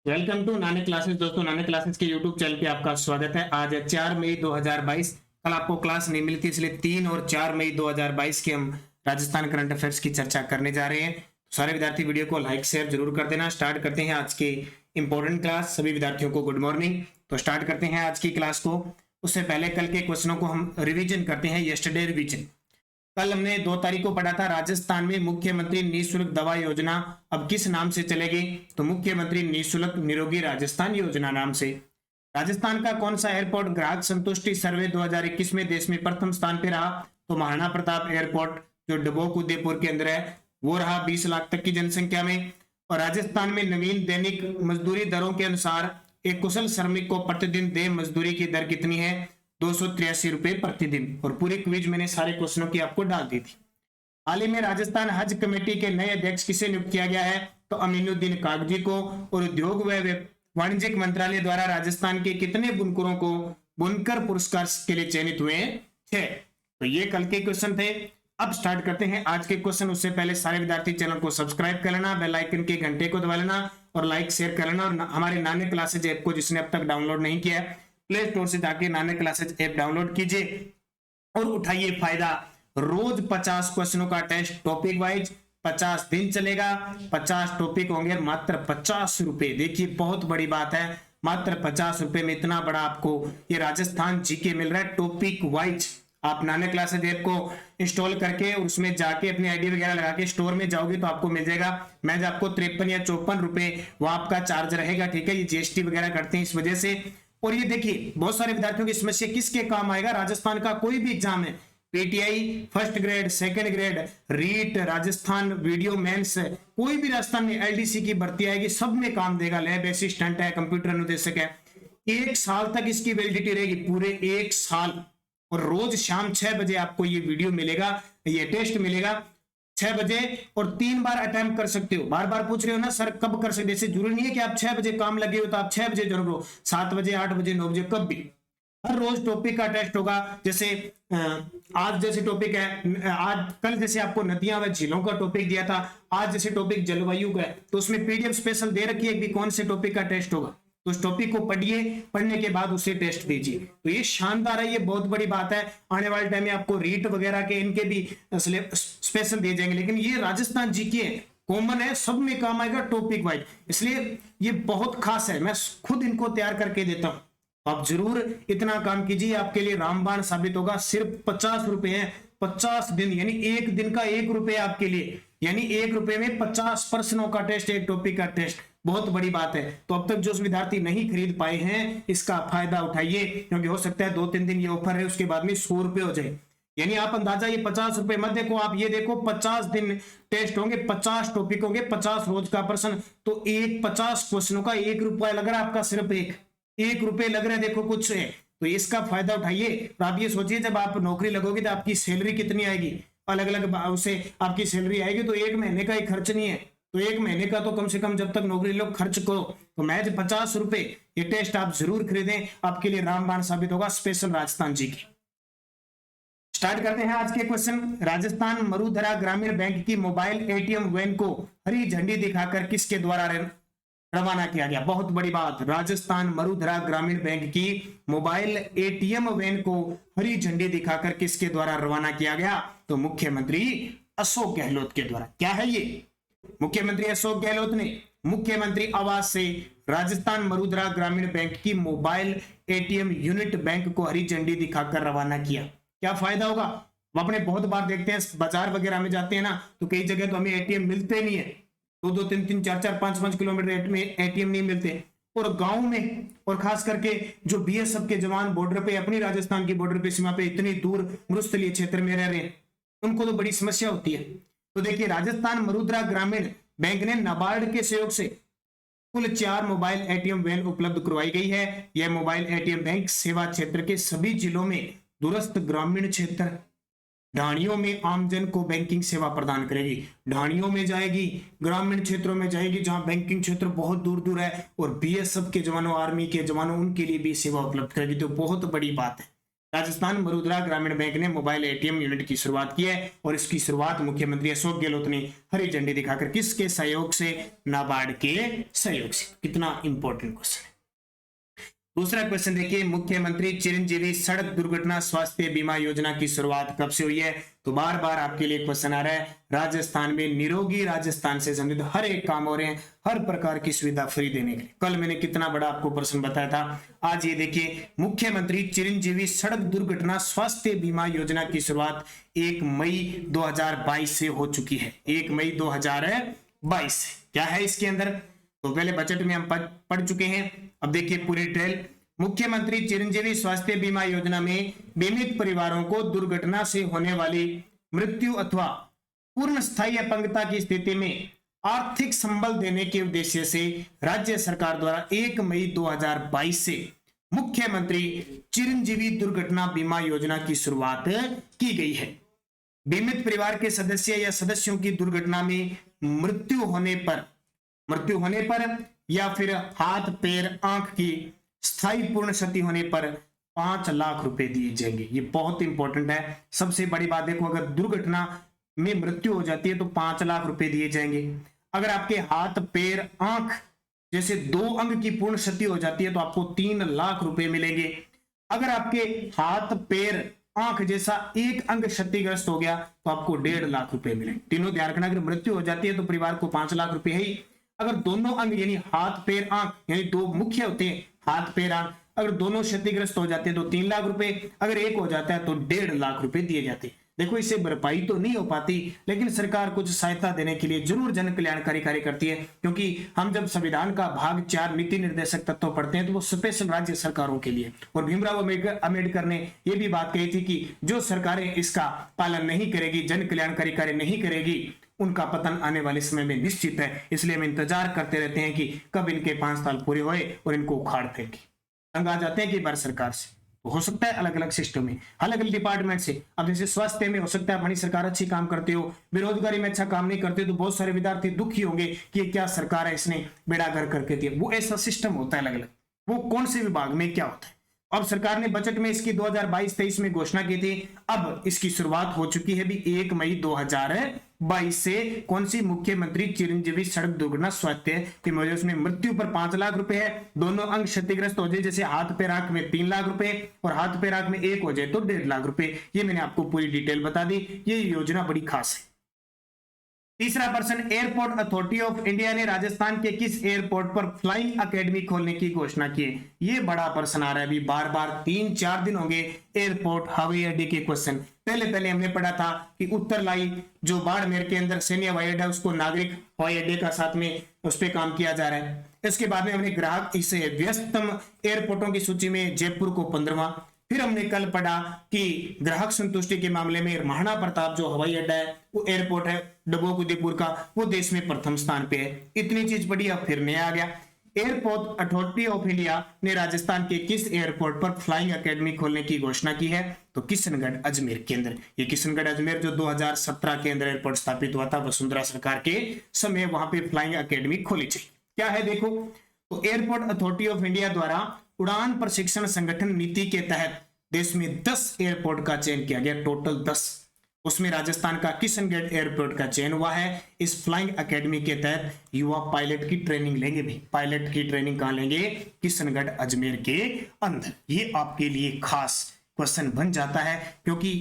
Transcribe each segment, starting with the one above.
Welcome to नाने classes. दोस्तों, नाने क्लासेस के यूट्यूब चैनल पे आपका स्वागत है। आज है 4 मई 2022। कल आपको क्लास नहीं मिली थी, इसलिए 3 और 4 मई 2022 के हम राजस्थान करंट अफेयर्स की चर्चा करने जा रहे हैं। तो सारे विद्यार्थी वीडियो को लाइक शेयर जरूर कर देना। स्टार्ट करते हैं आज की इंपॉर्टेंट क्लास। सभी विद्यार्थियों को गुड मॉर्निंग। तो स्टार्ट करते हैं आज की क्लास को। उससे पहले कल के क्वेश्चनों को हम रिविजन करते हैं। Yesterday revision. कल हमने 2 तारीख को पढ़ा था राजस्थान में मुख्यमंत्री निःशुल्क दवा योजना अब किस नाम से चलेगी। तो मुख्यमंत्री निःशुल्क निरोगी राजस्थान योजना नाम से। राजस्थान का कौन सा एयरपोर्ट ग्राहक संतुष्टि सर्वे 2021 में देश में प्रथम स्थान पे रहा। तो महाराणा प्रताप एयरपोर्ट जो डबोक उदयपुर के अंदर है वो रहा 20 लाख तक की जनसंख्या में। और राजस्थान में नवीन दैनिक मजदूरी दरों के अनुसार एक कुशल श्रमिक को प्रतिदिन देय मजदूरी की दर कितनी है। 283 रुपए प्रतिदिन। और पूरी क्विज मैंने सारे क्वेश्चनों की आपको डाल दी थी। हाल ही में राजस्थान हज कमेटी के नए अध्यक्ष किसे नियुक्त किया गया है। तो अमीनुद्दीन कागजी को। और उद्योग व वाणिज्यिक मंत्रालय द्वारा राजस्थान के कितने बुनकरों को बुनकर पुरस्कार के लिए चयनित हुए हैं। 6। तो ये कल के क्वेश्चन थे। अब स्टार्ट करते हैं आज के क्वेश्चन। उससे पहले सारे विद्यार्थी चैनल को सब्सक्राइब कर लेना, बेल आइकन के घंटे को दबा लेना और लाइक शेयर कर लेना। और हमारे नाने क्लासेज ऐप को जिसने अब तक डाउनलोड नहीं किया है, प्ले स्टोर से जाके नाने क्लासेज ऐप डाउनलोड कीजिए और उठाइए फायदा। रोज 50 क्वेश्चनों का टेस्ट टॉपिक वाइज 50 दिन चलेगा। 50 टॉपिक होंगे, मात्र 50 रुपए। देखिए बहुत बड़ी बात है, मात्र 50 रुपए में इतना बड़ा आपको ये राजस्थान जीके मिल रहा है टॉपिक वाइज। आप नाने क्लासेज ऐप को इंस्टॉल करके उसमें जाके अपनी आईडी वगैरह लगा के स्टोर में जाओगे तो आपको मिल जाएगा। मैं आपको 53 या 54 रुपए वो आपका चार्ज रहेगा। ठीक है, ये जीएसटी वगैरह करते हैं इस वजह से। और ये देखिए बहुत सारे विद्यार्थियों की समस्या किसके काम आएगा। राजस्थान का कोई भी एग्जाम है, PTI first grade, second grade, REET, Rajasthan video mains, कोई भी राजस्थान में एलडीसी की भर्ती आएगी, सब में काम देगा। लैब असिस्टेंट है, कंप्यूटर अनुदेशक है, 1 साल तक इसकी वैलिडिटी रहेगी, पूरे 1 साल। और रोज शाम 6 बजे आपको ये वीडियो मिलेगा, ये टेस्ट मिलेगा 6 बजे। और 3 बार अटेम्प्ट कर सकते हो। बार बार पूछ रहे हो ना सर कब कर सकते, जैसे जरूरी नहीं है कि आप 6 बजे काम लगे हो तो आप 6 बजे जरूर हो, 7 बजे, 8 बजे, 9 बजे, कब भी। हर रोज टॉपिक का टेस्ट होगा। जैसे आज जैसे टॉपिक है, आज कल जैसे आपको नदियां व झीलों का टॉपिक दिया था, आज जैसे टॉपिक जलवायु का है, तो उसमें पीडीएफ स्पेशल दे रखी है कि कौन से टॉपिक का टेस्ट होगा। तो उस टॉपिक को पढ़िए, पढ़ने के बाद उसे टेस्ट दीजिए। तो ये शानदार है, ये बहुत बड़ी बात है। आने वाले टाइम में आपको रीट वगैरह के इनके भी स्पेशल दिए जाएंगे, लेकिन ये राजस्थान जीके कॉमन है, सब में काम आएगा टॉपिक वाइज, इसलिए ये बहुत खास है। मैं खुद इनको तैयार करके देता हूं। आप जरूर इतना काम कीजिए, आपके लिए रामबाण साबित होगा। सिर्फ 50 रुपए है, 50 दिन, यानी एक दिन का 1 रुपये आपके लिए, यानी 1 रुपये में 50 प्रश्नों का टेस्ट, एक टॉपिक का टेस्ट, बहुत बड़ी बात है। तो अब तक जो विद्यार्थी नहीं खरीद पाए हैं इसका फायदा उठाइए, क्योंकि हो सकता है 2-3 दिन ये ऑफर है, उसके बाद में 100 रुपये हो जाए। यानी आप अंदाजा ये 50 रुपए मत देखो, आप ये देखो 50 दिन टेस्ट होंगे, 50 टॉपिक होंगे, 50 रोज का प्रश्न, तो 50 क्वेश्चनों का 1 रुपया लग रहा है आपका, सिर्फ 1 रुपये लग रहा है। देखो कुछ है, तो इसका फायदा उठाइए। और आप ये सोचिए जब आप नौकरी लगोगे तो आपकी सैलरी कितनी आएगी, अलग अलग उसे आपकी सैलरी आएगी, तो 1 महीने का ही खर्च नहीं है, तो 1 महीने का तो कम से कम जब तक नौकरी लो खर्च करो। तो महज 50 रुपए, ये टेस्ट आप जरूर खरीदें, आपके लिए रामबाण साबित होगा। स्पेशल राजस्थान जी की। स्टार्ट करते हैं आज के क्वेश्चन। राजस्थान मरुधरा ग्रामीण बैंक की मोबाइल एटीएम वैन को हरी झंडी दिखाकर किसके द्वारा रवाना किया गया। बहुत बड़ी बात, राजस्थान मरुधरा ग्रामीण बैंक की मोबाइल एटीएम वैन को हरी झंडी दिखाकर किसके द्वारा रवाना किया गया। तो मुख्यमंत्री अशोक गहलोत के द्वारा। क्या है ये, मुख्यमंत्री अशोक गहलोत ने मुख्यमंत्री आवास से राजस्थान मरुधरा ग्रामीण बैंक की मोबाइल एटीएम यूनिट बैंक को हरी झंडी दिखाकर रवाना किया। क्या फायदा होगा, हम अपने बहुत बार देखते हैं बाजार वगैरह में जाते हैं ना, तो कई जगह तो हमें एटीएम मिलते नहीं है, 2-2, 3-3, 4-4, 5-5 किलोमीटर में एटीएम नहीं मिलते। और गांव में, और खास करके जो बीएसएफ के जवान बॉर्डर पे, अपनी राजस्थान की बॉर्डर पे, सीमा पे इतनी दूर मरुस्थलीय क्षेत्र में रह रहे हैं, उनको तो बड़ी समस्या होती है। तो देखिए राजस्थान मरुधरा ग्रामीण बैंक ने नाबार्ड के सहयोग से कुल 4 मोबाइल एटीएम वैन उपलब्ध करवाई गई है। यह मोबाइल एटीएम बैंक सेवा क्षेत्र के सभी जिलों में दूरस्थ ग्रामीण क्षेत्र ढाणियों में आमजन को बैंकिंग सेवा प्रदान करेगी। ढाणियों में जाएगी, ग्रामीण क्षेत्रों में जाएगी जहां बैंकिंग क्षेत्र बहुत दूर दूर है, और बीएसएफ के जवानों, आर्मी के जवानों, उनके लिए भी सेवा उपलब्ध करेगी। तो बहुत बड़ी बात है। राजस्थान मरुद्रा ग्रामीण बैंक ने मोबाइल एटीएम यूनिट की शुरुआत की है और इसकी शुरुआत मुख्यमंत्री अशोक गहलोत ने हरी झंडी दिखाकर किसके सहयोग से? नाबार्ड के सहयोग से। कितना इंपॉर्टेंट क्वेश्चन है। दूसरा क्वेश्चन देखिए, मुख्यमंत्री चिरंजीवी सड़क दुर्घटना स्वास्थ्य बीमा योजना की शुरुआत कब से हुई है? तो बार बार आपके लिए क्वेश्चन आ रहा है, राजस्थान में निरोगी राजस्थान से संबंधित हर एक काम हो रहे हैं, हर प्रकार की सुविधा फ्री देने के लिए। कल मैंने कितना बड़ा आपको प्रश्न बताया था। आज ये देखिए, मुख्यमंत्री चिरंजीवी सड़क दुर्घटना स्वास्थ्य बीमा योजना की शुरुआत 1 मई 2022 से हो चुकी है। 1 मई 2022 से। क्या है इसके अंदर? तो पहले बजट में हम पढ़ चुके हैं। अब देखिए पूरी डिटेल। मुख्यमंत्री चिरंजीवी स्वास्थ्य बीमा योजना में बीमित परिवारों को दुर्घटना से होने वाली मृत्यु अथवा पूर्ण स्थायी अपंगता की स्थिति में आर्थिक संबल देने के उद्देश्य से राज्य सरकार द्वारा 1 मई 2022 से मुख्यमंत्री चिरंजीवी दुर्घटना बीमा योजना की शुरुआत की गई है। बीमित परिवार के सदस्य या सदस्यों की दुर्घटना में मृत्यु होने पर या फिर हाथ पैर आंख की स्थायी पूर्ण क्षति होने पर 5 लाख रुपए दिए जाएंगे। ये बहुत इंपॉर्टेंट है। सबसे बड़ी बात देखो, अगर दुर्घटना में मृत्यु हो जाती है तो 5 लाख रुपए दिए जाएंगे। अगर आपके हाथ पैर आंख जैसे 2 अंग की पूर्ण क्षति हो जाती है तो आपको 3 लाख रुपए मिलेंगे। अगर आपके हाथ पैर आंख जैसा 1 अंग क्षतिग्रस्त हो गया तो आपको 1.5 लाख रुपए मिलेंगे। तीनों ध्यान रखना, अगर मृत्यु हो जाती है तो परिवार को 5 लाख रुपए ही। अगर दोनों अंग यानी हाथ पैर आंख यानी 2 मुख्य होते हैं, हाथ पैर आंख, अगर दोनों क्षतिग्रस्त हो जाते हैं तो 3 लाख रुपए, अगर एक हो जाता है तो 1.5 लाख रुपए दिए जाते हैं। देखो, इससे भरपाई तो नहीं हो पाती, लेकिन सरकार कुछ सहायता देने के लिए जरूर जन कल्याणकारी कार्य करती है, क्योंकि हम जब संविधान का भाग 4 नीति निर्देशक तत्व पढ़ते हैं तो वो स्पेशल राज्य सरकारों के लिए। और भीमराव अम्बेडकर ने यह भी बात कही थी कि जो सरकारें इसका पालन नहीं करेगी, जन कल्याणकारी कार्य नहीं करेगी, उनका पतन आने वाले समय में निश्चित है। इसलिए हम इंतजार करते रहते हैं कि कब इनके 5 साल पूरे होए और इनको उखाड़ फेंके। तंग आ जाते हैं कि भारत सरकार से। तो हो सकता है अलग अलग सिस्टम में, अलग अलग डिपार्टमेंट से। अब जैसे स्वास्थ्य में हो सकता है हमारी सरकार अच्छी काम करते हो, बेरोजगारी में अच्छा काम नहीं करते, तो बहुत सारे विद्यार्थी दुखी होंगे कि क्या सरकार है, इसने बेड़ा गर्क करके दिया। वो ऐसा सिस्टम होता है अलग अलग, वो कौन से विभाग में क्या होता है। अब सरकार ने बजट में इसकी 2022-23 में घोषणा की थी। अब इसकी शुरुआत हो चुकी है भी 1 मई 2022 से। कौन सी? मुख्यमंत्री चिरंजीवी सड़क दुर्घटना स्वास्थ्य बीमा योजना। उसमें मृत्यु पर 5 लाख रुपए है, दोनों अंग क्षतिग्रस्त हो जाए जैसे हाथ पैर आंख में 3 लाख रुपए और हाथ पैर आंख में 1 हो जाए तो 1.5 लाख रुपए। ये मैंने आपको पूरी डिटेल बता दी। ये योजना बड़ी खास है। तीसरा प्रश्न, एयरपोर्ट अथॉरिटी ऑफ इंडिया ने राजस्थान के किस एयरपोर्ट पर फ्लाइंग अकेडमी खोलने की घोषणा की है? ये बड़ा प्रश्न आ रहा है अभी बार बार, 3-4 दिन होंगे एयरपोर्ट हवाई अड्डे के क्वेश्चन। पहले हमने पढ़ा था कि उत्तरलाई जो बाड़मेर के अंदर सैन्य हवाई अड्डा, उसको नागरिक हवाई अड्डे का साथ में उस पर काम किया जा रहा है। इसके बाद में हमने ग्राहक इसे व्यस्तम एयरपोर्टों की सूची में जयपुर को 15वां। फिर हमने कल पढ़ा कि ग्राहक संतुष्टि के मामले में महाराणा प्रताप जो हवाई अड्डा है, वो एयरपोर्ट है डबोक उदयपुर का, वो देश में प्रथम स्थान पे है। इतनी चीज पढ़ी, अब फिर नया आ गया। एयरपोर्ट अथॉरिटी ऑफ इंडिया ने राजस्थान के किस एयरपोर्ट पर फ्लाइंग एकेडमी खोलने की घोषणा की है? तो किशनगढ़ अजमेर के अंदर। ये किशनगढ़ अजमेर जो 2017 के अंदर एयरपोर्ट स्थापित हुआ था वसुंधरा सरकार के समय, वहां पे फ्लाइंग एकेडमी खोली थी। क्या है देखो, तो एयरपोर्ट अथॉरिटी ऑफ इंडिया द्वारा उड़ान प्रशिक्षण संगठन नीति के तहत देश में 10 एयरपोर्ट का चयन किया गया, टोटल 10। उसमें राजस्थान का किशनगढ़ एयरपोर्ट का चयन हुआ है। इस फ्लाइंग एकेडमी के तहत युवा पायलट की ट्रेनिंग लेंगे भी। पायलट की ट्रेनिंग कहां लेंगे? किशनगढ़ अजमेर के अंदर। ये आपके लिए खास क्वेश्चन बन जाता है, क्योंकि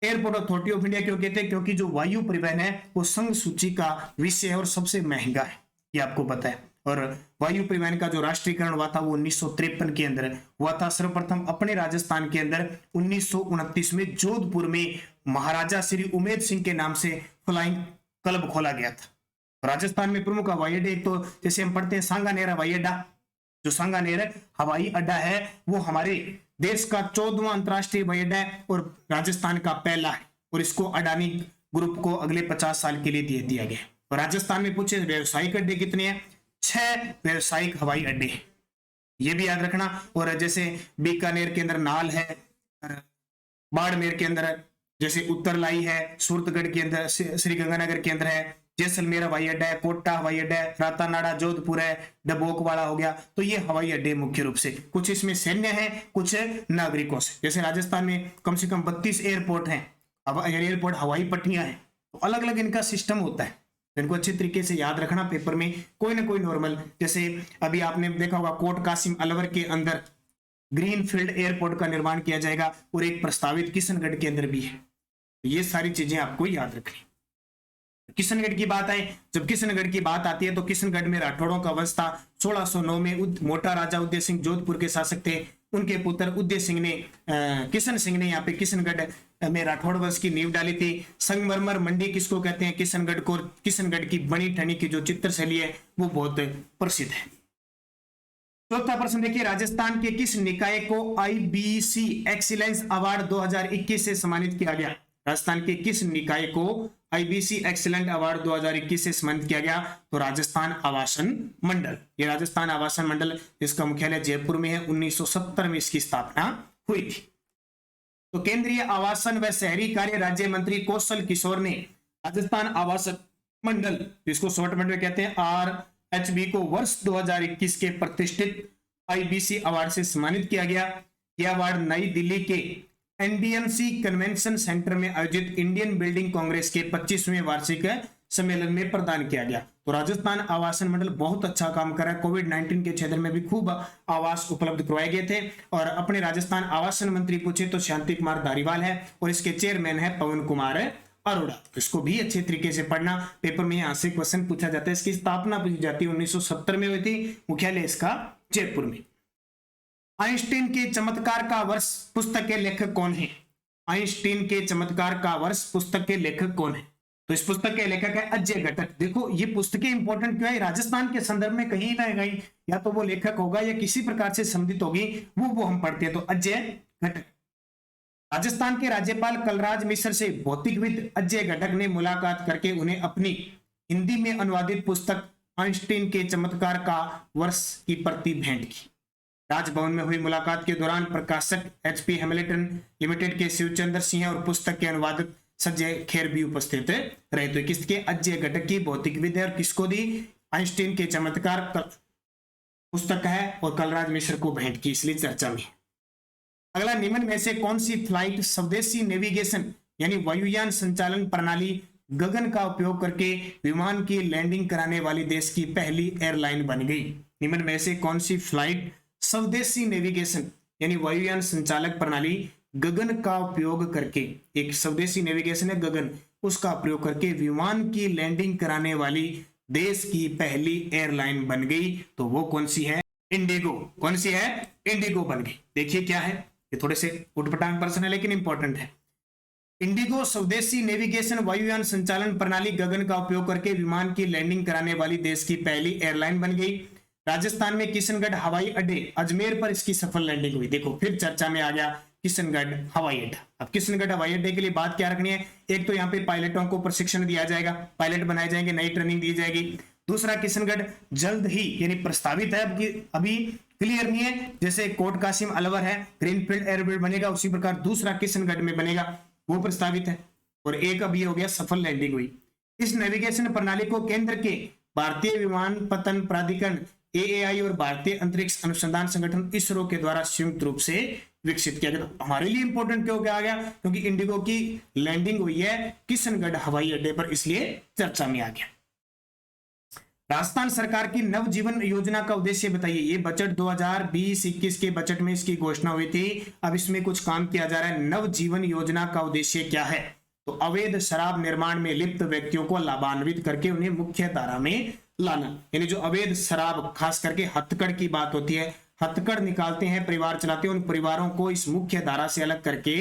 एयरपोर्ट अथॉरिटी ऑफ इंडिया क्यों कहते हैं? क्योंकि जो वायु परिवहन है वो संघ सूची का विषय है और सबसे महंगा है, ये आपको पता है। और वायु परिवहन का जो राष्ट्रीयकरण हुआ था वो 1953 के अंदर हुआ था। सर्वप्रथम अपने राजस्थान के अंदर 1929 में जोधपुर में महाराजा श्री उमेद सिंह के नाम से फ्लाइंग क्लब खोला गया था। राजस्थान में प्रमुख हवाई अड्डे, तो जैसे हम पढ़ते हैं सांगानेर हवाई अड्डा, जो सांगानेर हवाई अड्डा है वो हमारे देश का 14वां अंतरराष्ट्रीय हवाई अड्डा है और राजस्थान का पहला है। और इसको अडानी ग्रुप को अगले 50 साल के लिए दे दिया गया। और राजस्थान में पूछे व्यावसायिक अड्डे कितने हैं? 6 व्यावसायिक हवाई अड्डे, ये भी याद रखना। और जैसे बीकानेर के अंदर नाल है, बाड़मेर के अंदर जैसे उत्तरलाई है, सूरतगढ़ के अंदर श्रीगंगानगर के अंदर है, जैसलमेर हवाई अड्डा है, कोटा हवाई अड्डा है, रातानाडा जोधपुर है, डबोकवाड़ा हो गया। तो ये हवाई अड्डे मुख्य रूप से, कुछ इसमें सैन्य है, कुछ नागरिकों से। जैसे राजस्थान में कम से कम 32 एयरपोर्ट हैं, एयरपोर्ट हवाई पट्टियां हैं, तो अलग अलग इनका सिस्टम होता है। इनको अच्छी तरीके से याद रखना, पेपर में कोई ना कोई नॉर्मल, जैसे अभी आपने देखा होगा कोट कासिम अलवर के अंदर ग्रीनफील्ड एयरपोर्ट का निर्माण किया जाएगा, और एक प्रस्तावित किशनगढ़ के अंदर भी है। ये सारी चीजें आपको याद रखनी। किशनगढ़ की बात आए, जब किशनगढ़ की बात आती है तो किशनगढ़ में राठौड़ों का वंश था। 1609 में मोटा राजा उदय सिंह जोधपुर के शासक थे। उनके पुत्र उदय सिंह ने किशन सिंह ने यहाँ पे किशनगढ़ में राठौड़ वंश की नींव डाली थी। संगमरमर मंडी किसको कहते हैं? किशनगढ़ को। किशनगढ़ की बनी ठनी की जो चित्रशैली है वो बहुत प्रसिद्ध है। चौथा प्रश्न देखिए, राजस्थान के किस निकाय को IBC एक्सीलेंस अवार्ड 2021 से सम्मानित किया गया? राजस्थान के किस निकाय को IBC एक्सीलेंट अवार्ड 2021 से सम्मानित किया गया? तो राजस्थान आवासन मंडल। ये राजस्थान आवासन मंडल, इसका मुख्यालय जयपुर में है। 1970 में इसकी स्थापना हुई थी। तो केंद्रीय आवासन व शहरी कार्य राज्य मंत्री कौशल किशोर ने राजस्थान आवासन मंडल, जिसको शॉर्ट में कहते हैं RHB, को वर्ष 2021 के प्रतिष्ठित IBC अवार्ड से सम्मानित किया गया। यह अवार्ड नई दिल्ली के NDMC कन्वेंशन सेंटर में आयोजित इंडियन बिल्डिंग कांग्रेस के 25वें वार्षिक सम्मेलन में प्रदान किया गया। तो राजस्थान आवासन मंडल बहुत अच्छा काम कर रहा है। कोविड-19 के क्षेत्र में भी खूब आवास उपलब्ध करवाए गए थे। और अपने राजस्थान आवासन मंत्री पूछे तो शांति कुमार धारीवाल है, और इसके चेयरमैन है पवन कुमार अरोड़ा। इसको भी अच्छे तरीके से पढ़ना, पेपर में यहाँ से क्वेश्चन पूछा जाता है। इसकी स्थापना पूछी जाती है 1970 में हुई थी, मुख्यालय इसका जयपुर में। आइंस्टीन के चमत्कार का वर्ष पुस्तक के लेखक कौन है? आइंस्टीन के चमत्कार का वर्ष पुस्तक के लेखक कौन है? तो इस पुस्तक के लेखक है अजय घटक। देखो ये पुस्तकें इंपॉर्टेंट क्यों है? राजस्थान के संदर्भ में कहीं ना कहीं या तो वो लेखक होगा या किसी प्रकार से संबंधित होगी, वो हम पढ़ते हैं। तो अजय घटक। राजस्थान के राज्यपाल कलराज मिश्र से भौतिकविद अजय घटक ने मुलाकात करके उन्हें अपनी हिंदी में अनुवादित पुस्तक आइंस्टीन के चमत्कार का वर्ष की प्रति भेंट की। राजभवन में हुई मुलाकात के दौरान प्रकाशक HP हैमिल्टन लिमिटेड के शिवचंद्र सिंह और पुस्तक के अनुवादक संजय खेर भी उपस्थित रहे। तो किसके? अजय घटक की भौतिकविद है। और किसको दी? आइंस्टीन के चमत्कार पुस्तक है, और कलराज मिश्र को भेंट की, इसलिए चर्चा में। अगला, निम्न में से कौन सी फ्लाइट स्वदेशी नेविगेशन यानी वायुयान संचालन प्रणाली गगन का उपयोग करके विमान की लैंडिंग कराने वाली देश की पहली एयरलाइन बन गई? निम्न में से कौन सी फ्लाइट स्वदेशी नेविगेशन यानी वायुयान संचालक प्रणाली गगन का उपयोग करके, एक स्वदेशी नेविगेशन है गगन, उसका प्रयोग करके विमान की लैंडिंग कराने वाली देश की पहली एयरलाइन बन गई? तो वो कौन सी है? इंडिगो। कौन सी है? इंडिगो बन गई। देखिए क्या है, ये थोड़े से उटपटांग प्रश्न है लेकिन इंपॉर्टेंट है। इंडिगो स्वदेशी नेविगेशन वायुयान संचालन प्रणाली गगन का उपयोग करके विमान की लैंडिंग कराने वाली देश की पहली एयरलाइन बन गई। राजस्थान में किशनगढ़ हवाई अड्डे अजमेर पर इसकी सफल लैंडिंग हुई। देखो फिर चर्चा में आ गया किशनगढ़ हवाई अड्डा। अब किशनगढ़ हवाई अड्डे के लिए बात क्या रखनी है? एक तो यहाँ पे पायलटों को प्रशिक्षण दिया जाएगा, पायलट बनाए जाएंगे, नई ट्रेनिंग दी जाएगी। दूसरा, किशनगढ़ जल्द ही यानी प्रस्तावित है, अभी क्लियर नहीं है। जैसे कोट कासिम अलवर है, ग्रीनफील्ड एयरपोर्ट बनेगा, उसी प्रकार दूसरा किशनगढ़ में बनेगा, वो प्रस्तावित है। और एक अभी हो गया सफल लैंडिंग हुई। इस नेविगेशन प्रणाली को केंद्र के भारतीय विमानपत्तन प्राधिकरण AAI और भारतीय अंतरिक्ष अनुसंधान संगठन ISRO के द्वारा संयुक्त रूप से विकसित किया गया। तो हमारे लिए इंपॉर्टेंट क्यों आ गया? क्योंकि इंडिगो की लैंडिंग हुई है किशनगढ़ हवाई अड्डे पर, इसलिए चर्चा में आ गया। राजस्थान सरकार की नवजीवन योजना का उद्देश्य बताइए। ये बजट 2020-21 के बजट में इसकी घोषणा हुई थी। अब इसमें कुछ काम किया जा रहा है। नवजीवन योजना का उद्देश्य क्या है? तो अवैध शराब निर्माण में लिप्त व्यक्तियों को लाभान्वित करके उन्हें मुख्य धारा में लाना। यानी जो अवैध शराब, खास करके हथकड़ की बात होती है, हथकड़ निकालते हैं, परिवार चलाते हैं, उन परिवारों को इस मुख्य धारा से अलग करके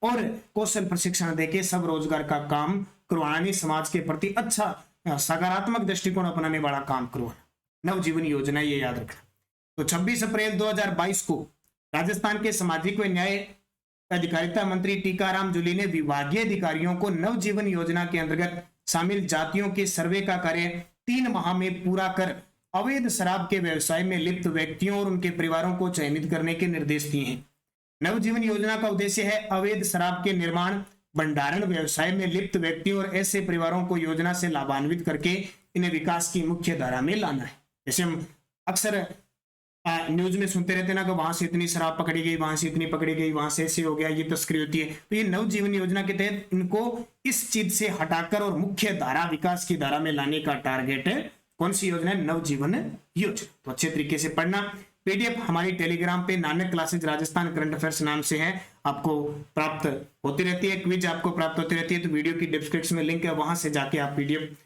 और कौशल प्रशिक्षण देके सब रोजगार का काम करवाने, समाज के प्रति अच्छा सकारात्मक दृष्टिकोण अपनाने वाला काम करवाना, नवजीवन योजना, ये याद रखना। तो 26 अप्रैल 2022 को राजस्थान के सामाजिक व न्याय अधिकारिता मंत्री टीकाराम जूली ने विभागीय अधिकारियों को नवजीवन योजना के अंतर्गत शामिल जातियों के सर्वे का कार्य 3 माह में पूरा कर अवैध शराब के व्यवसाय में लिप्त व्यक्तियों और उनके परिवारों को चयनित करने के निर्देश दिए हैं। नवजीवन योजना का उद्देश्य है अवैध शराब के निर्माण, भंडारण व्यवसाय में लिप्त व्यक्तियों और ऐसे परिवारों को योजना से लाभान्वित करके इन्हें विकास की मुख्य धारा में लाना है। जैसे हम अक्सर न्यूज में सुनते रहते हैं ना कि वहां से इतनी शराब पकड़ी गई, वहां से इतनी पकड़ी गई, वहां से ऐसे हो गया, ये तस्करी होती है। तो ये नवजीवन योजना के तहत इनको इस चीज से हटाकर और मुख्य धारा विकास की धारा में लाने का टारगेट है। कौन सी योजना है? नवजीवन योजना। तो अच्छे तरीके से पढ़ना। पीडीएफ हमारी टेलीग्राम पे Nanak classes Rajasthan current affairs नाम से है, आपको प्राप्त होती रहती है। क्विज आपको प्राप्त होती रहती है। तो वीडियो की डिस्क्रिप्शन में लिंक है, वहां से जाके आप PDF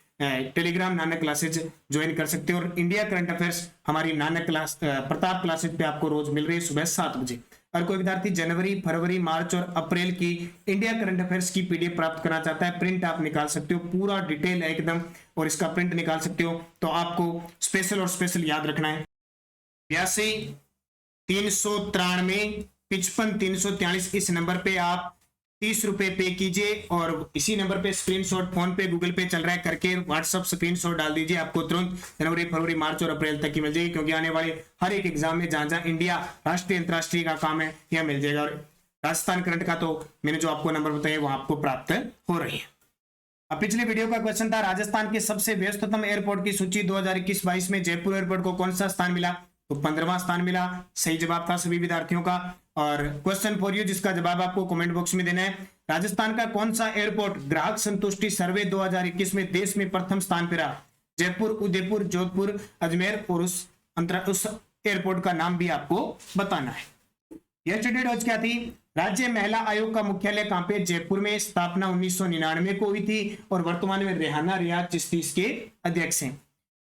Telegram Nanak classes join कर सकते हो। और इंडिया करंट अफेयर्स हमारी नानक क्लास प्रताप क्लासेज पे आपको रोज मिल रही है सुबह 7 बजे। और कोई विद्यार्थी जनवरी, फरवरी, मार्च और अप्रैल की इंडिया करंट अफेयर्स की पीडीएफ प्राप्त करना चाहता है, प्रिंट आप निकाल सकते हो, पूरा डिटेल है एकदम, और इसका प्रिंट निकाल सकते हो। तो आपको स्पेशल और स्पेशल याद रखना है 82 393 55 343 इस नंबर पे आप 30 रुपए पे कीजिए, और इसी नंबर पे स्क्रीनशॉट फोन पे, गूगल पे चल रहा है, करके व्हाट्सएप स्क्रीनशॉट डाल दीजिए। आपको तुरंत जनवरी, फरवरी, मार्च और अप्रैल तक की मिल जाएगी, क्योंकि आने वाले हर एक एग्जाम में जहां जहां इंडिया राष्ट्रीय अंतरराष्ट्रीय का काम है यह मिल जाएगा। और राजस्थान करंट का तो मैंने जो आपको नंबर बताया वो आपको प्राप्त हो रही है। अब पिछले वीडियो का क्वेश्चन था राजस्थान के सबसे व्यस्ततम एयरपोर्ट की सूची 2021-22 में जयपुर एयरपोर्ट को कौन सा स्थान मिला? तो 15वां स्थान मिला। सही जवाब था सभी विद्यार्थियों का। और क्वेश्चन फॉर यू जिसका जवाब आपको कमेंट बॉक्स में देना है, राजस्थान का कौन सा एयरपोर्ट ग्राहक संतुष्टि सर्वे 2021 में देश में प्रथम स्थान पर रहा? जयपुर, उदयपुर, जोधपुर, अजमेर, और उस एयरपोर्ट का नाम भी आपको बताना है। यस्टरडे डॉज क्या थी? राज्य महिला आयोग का मुख्यालय कहां पे? जयपुर में। स्थापना 1999 को हुई थी, और वर्तमान में रेहाना रियाज चिश्ती इसके अध्यक्ष हैं।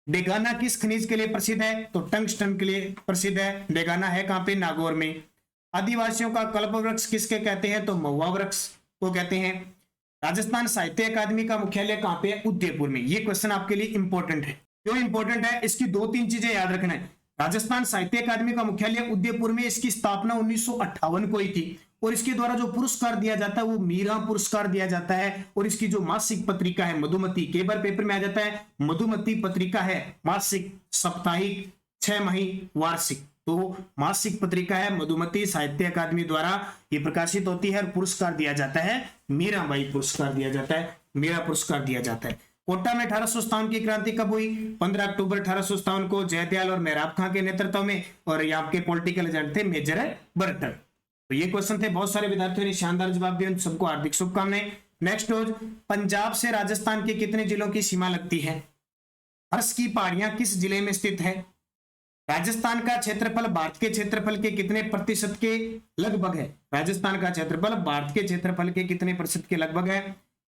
डेगाना किस खनिज के लिए प्रसिद्ध है? तो टंगस्टन के लिए प्रसिद्ध है। डेगाना है कहां पे? नागौर में। आदिवासियों का कल्प वृक्ष किसके कहते हैं? तो महुआ वृक्ष को कहते हैं। राजस्थान साहित्य अकादमी का मुख्यालय कहां पे है? उदयपुर में। ये क्वेश्चन आपके लिए इंपॉर्टेंट है। क्यों इंपॉर्टेंट है? इसकी 2-3 चीजें याद रखना है। राजस्थान साहित्य अकादमी का मुख्यालय उदयपुर में, इसकी स्थापना 1958 को ही थी, और इसके द्वारा जो पुरस्कार दिया जाता है वो मीरा पुरस्कार दिया जाता है। और इसकी जो मासिक पत्रिका है मधुमती, कई बार पेपर में आ जाता है मधुमती पत्रिका है, मासिक, साप्ताहिक, 6 माही, वार्षिक। तो मासिक पत्रिका है मधुमती, साहित्य अकादमी द्वारा ये प्रकाशित होती है, और पुरस्कार दिया जाता है मीराबाई पुरस्कार दिया जाता है, मीरा पुरस्कार दिया जाता है। कोटा में 1857 की क्रांति कब हुई? 15 अक्टूबर 1857 को, जयदयाल और मेहराब खां के नेतृत्व में, और यहाँ के पॉलिटिकल एजेंट थे मेजर बर्टन। तो ये क्वेश्चन थे, बहुत सारे विद्यार्थियों ने शानदार जवाब दिए, सबको हार्दिक शुभकामनाएं। नेक्स्ट रोज, पंजाब से राजस्थान के कितने जिलों की सीमा लगती है? हर्ष की पहाड़ियां किस जिले में स्थित है? राजस्थान का क्षेत्रफल भारत के क्षेत्रफल के कितने प्रतिशत के लगभग है? राजस्थान का क्षेत्रफल भारत के क्षेत्रफल के कितने प्रतिशत के लगभग है?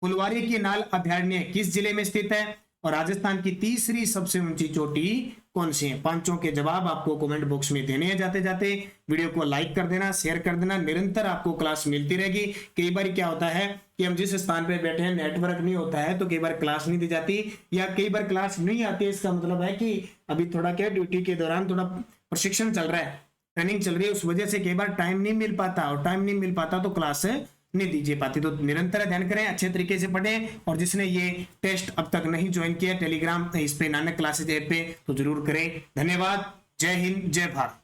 फुलवारी की नाल अभयारण्य किस जिले में स्थित है? और राजस्थान की तीसरी सबसे ऊंची चोटी कौन सी है? पांचों के जवाब आपको कमेंट बॉक्स में देने हैं। जाते जाते वीडियो को लाइक कर देना, शेयर कर देना। निरंतर आपको क्लास मिलती रहेगी। कई बार क्या होता है कि हम जिस स्थान पे बैठे हैं नेटवर्क नहीं होता है, तो कई बार क्लास नहीं दी जाती, या कई बार क्लास नहीं आती। इसका मतलब है कि अभी थोड़ा क्या ड्यूटी के दौरान थोड़ा प्रशिक्षण चल रहा है, ट्रेनिंग चल रही है, उस वजह से कई बार टाइम नहीं मिल पाता, और टाइम नहीं मिल पाता तो क्लास नहीं दीजिए पाती। तो निरंतर अध्ययन करें, अच्छे तरीके से पढ़ें। और जिसने ये टेस्ट अब तक नहीं ज्वाइन किया टेलीग्राम इस पे नानक क्लासेज ऐप पे, तो जरूर करें। धन्यवाद। जय हिंद, जय भारत।